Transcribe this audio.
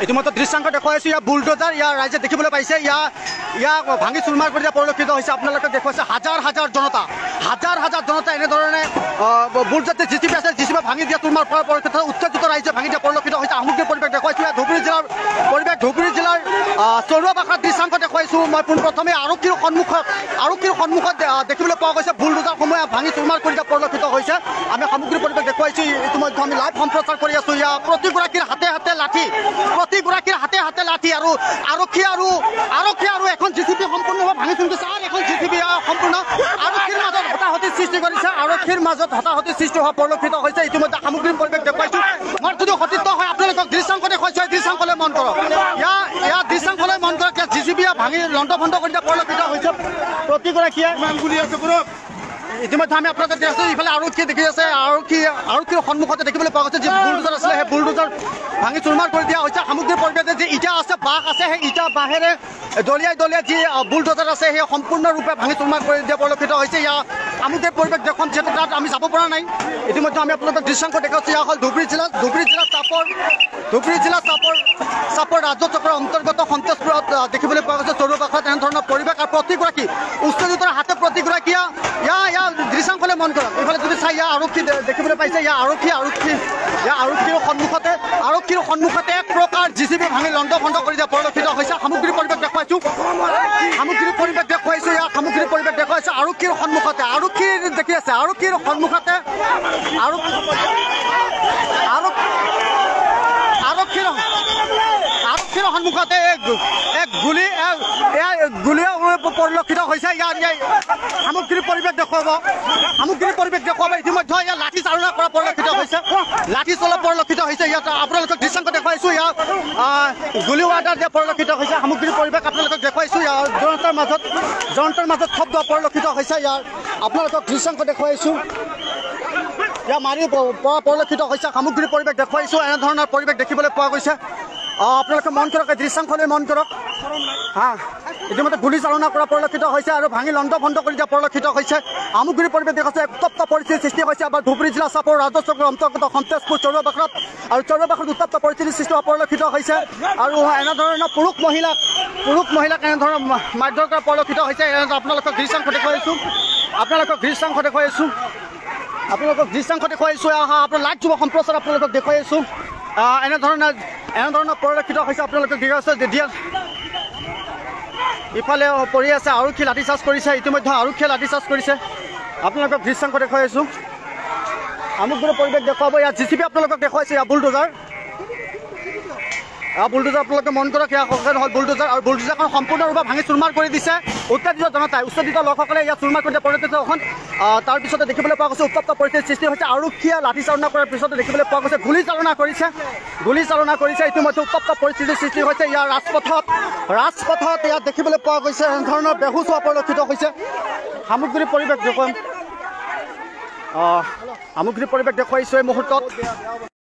ইতিমধ্যে দৃশ্যাংশ দেখুৱাইছো ইয়াৰ বুলডোজাৰ ইয়াৰ ৰাইজে দেখিবলৈ পাইছে ইয়াক ভাঙি চুৰমাৰ কৰি দিয়া পৰিলক্ষিত হৈছে আপোনালোকে দেখুৱাইছে হাজাৰ হাজাৰ জনতা এনেধৰণে বুলডোজাৰ জিচিবি আছে জিচিবি ভাঙি দিয়া চুৰমাৰ পৰা পৰিলক্ষিত উত্তেজিত ৰাইজে ভাঙি দিয়া পৰিলক্ষিত হৈছে সামগ্ৰিক পৰিৱেশ দেখুৱাইছো ইয়াত ধুবুৰী জিলাৰ চৰুৱাবাখাৰ দৃশ্যাংশ দেখুৱাইছো মই পোনপ্ৰথমে আৰক্ষীৰ সন্মুখত দেখিবলৈ পোৱা গৈছে বুলডোজাৰসমূহে ভাঙি চুৰমাৰ কৰি দিয়া পৰিলক্ষিত হৈছে আমি সামগ্ৰিক পৰিৱেশ দেখুৱাইছো ইতিমধ্যে আমি লাইভ সম্প্ৰচাৰ কৰি আছো ইয়াৰ প্ৰতিগৰাকীৰ হাতে হাতে লাঠি আৰু আৰক্ষী আৰু এখন জিচিবি সম্পূৰ্ণভাৱে ভাঙি চুৰিছে আৰু এখন জিচিবি সম্পূৰ্ণ আৰক্ষীৰ মাজত হতাহতি সৃষ্টি কৰিছে হোৱা পৰিলক্ষিত হৈছে ইতিমধ্যে সামগ্ৰিক পৰিৱেশ দেখুৱাইছো মই যদি সতীৰ্থ হয় আপোনালোকক দৃশ্যাংশ দেখুৱাইছো দৃশ্যাংশলৈ মন কৰক ইয়াৰ দৃশ্যাংশলৈ মন কৰক জিচিবিয়ে ভাঙি লণ্ডভণ্ড কৰি দিয়া পৰিলক্ষিত হৈছে প্ৰতিগৰাকীয়ে ইতিমধ্যে আমি আপোনালোকে দেখি আছো ইফালে আৰক্ষী দেখি আছে আৰক্ষীৰ সন্মুখতে দেখিবলৈ পোৱা গৈছে যি বুলডোজাৰ আছিলে সেই বুলডোজাৰ ভাঙি চুৰমাৰ কৰি দিয়া হৈছে সামগ্ৰিক পৰিৱেশে যি ইটা আছে বাঁহ আছে সেই ইটা বাঁহেৰে দলিয়াই যি বুলডোজাৰ আছে সেই সম্পূৰ্ণৰূপে ভাঙি চুৰমাৰ কৰি দিয়া পৰিলক্ষিত হৈছে ইয়াৰ সামগ্ৰিক পৰিৱেশ দেখুৱাম যিহেতু তাত আমি যাব পৰা নাই ইতিমধ্যে আমি আপোনালোকক দৃশ্যাংশ দেখাইছো ইয়া হ'ল ধুবুৰী জিলা চাপৰ ৰাজ্য চক্ৰৰ অন্তৰ্গত সন্তেজপুৰত দেখিবলৈ পোৱা গৈছে চৰুৱাবাখাত এনেধৰণৰ পৰিৱেশ আৰু প্ৰতিগৰাকী উত্তেজিতৰ হাতে প্ৰতিগৰাকীয়ে ইয়াৰ দৃশ্যাংশলৈ মন কৰক এইফালে যদি চাই ইয়াৰ আৰক্ষী দেখিবলৈ পাইছে ইয়াৰ আৰক্ষীৰ সন্মুখতে এক প্ৰকাৰ জিচিবি ভাঙি লণ্ডভণ্ড কৰি দিয়া পৰিলক্ষিত হৈছে সামগ্ৰিক পৰিৱেশ দেখুৱাইছো ইয়াৰ সামগ্ৰিক পৰিৱেশ দেখুৱাইছো আৰক্ষীৰ সন্মুখতে আৰক্ষীৰ সন্মুখতে এক গুলীয়া পৰিলক্ষিত হৈছে ইয়াৰ সামগ্ৰিক পৰিৱেশ দেখুৱাব ইতিমধ্যে ইয়াৰ লাঠি চালনা কৰা পৰিলক্ষিত হৈছে ইয়াত আপোনালোকক দৃশ্যাংশ দেখুৱাইছো ইয়াত গুলী ৱাৰ্ডাৰ দিয়া পৰিলক্ষিত হৈছে সামগ্ৰিক পৰিৱেশ আপোনালোকক দেখুৱাইছো ইয়াৰ জনতাৰ মাজত শব্দ পৰিলক্ষিত হৈছে ইয়াৰ আপোনালোকক দৃশ্যাংশ দেখুৱাইছো ইয়াৰ মাৰি পৰা পৰিলক্ষিত হৈছে সামগ্ৰিক পৰিৱেশ দেখুৱাইছো এনেধৰণৰ পৰিৱেশ দেখিবলৈ পোৱা গৈছে আপোনালোকে মন কৰক দৃশ্যাংশলৈ মন কৰক ইতিমধ্যে গুলী চালনা কৰা পৰিলক্ষিত হৈছে আৰু ভাঙি লণ্ডভণ্ড কৰি দিয়া পৰিলক্ষিত হৈছে সামগ্ৰিক পৰিৱেশ দেখাইছে উত্তপ্ত পৰিস্থিতিৰ সৃষ্টি হৈছে আমাৰ ধুবুৰী জিলা চাপৰ ৰাজ্য চক্ৰৰ অন্তৰ্গত সন্তেজপুৰ চৰুৱাবাখাত উত্তপ্ত পৰিস্থিতিৰ সৃষ্টি হোৱা পৰিলক্ষিত হৈছে আৰু এনেধৰণৰ পুৰুষ মহিলাক এনেধৰণৰ মাৰধৰ কৰা পৰিলক্ষিত হৈছে আপোনালোকক দৃশ্যাংশ দেখুৱাইছো আপোনাৰ লাইভ যুৱ সম্প্ৰচাৰ আপোনালোকক দেখুৱাইছো এনেধৰণৰ পৰিলক্ষিত হৈছে আপোনালোকক দেখুৱাইছে যেতিয়া ইফালে পৰি আছে আৰক্ষী লাঠিচাৰ্জ কৰিছে ইতিমধ্যে আপোনালোকক দৃশ্যাংশ দেখুৱাইছো সামগ্ৰিক পৰিৱেশ দেখুৱাব ইয়াত জিচিবি আপোনালোকক দেখুৱাইছে ইয়াৰ বুলডোজাৰ আপোনালোকে মন কৰক ইয়াৰ হ'ল বুলডোজাৰ আৰু বুলডোজাৰখন সম্পূৰ্ণৰূপে ভাঙি চুৰমাৰ কৰি দিছে উত্তেজিত লোকসকলে ইয়াত চুৰমাৰ কৰি দিয়া পৰিলক্ষিত তাৰপিছতে দেখিবলৈ পোৱা গৈছে উত্তপ্ত পৰিস্থিতিৰ সৃষ্টি হৈছে আৰক্ষীয়ে লাঠিচালনা কৰাৰ পিছতে দেখিবলৈ পোৱা গৈছে গুলী চালনা কৰিছে ইতিমধ্যে উত্তপ্ত পৰিস্থিতিৰ সৃষ্টি হৈছে ইয়াৰ ৰাজপথত ইয়াত দেখিবলৈ পোৱা গৈছে এনেধৰণৰ বেহুচ হোৱা পৰিলক্ষিত হৈছে সামগ্ৰিক পৰিৱেশ দেখুৱাইছো এই মুহূৰ্তত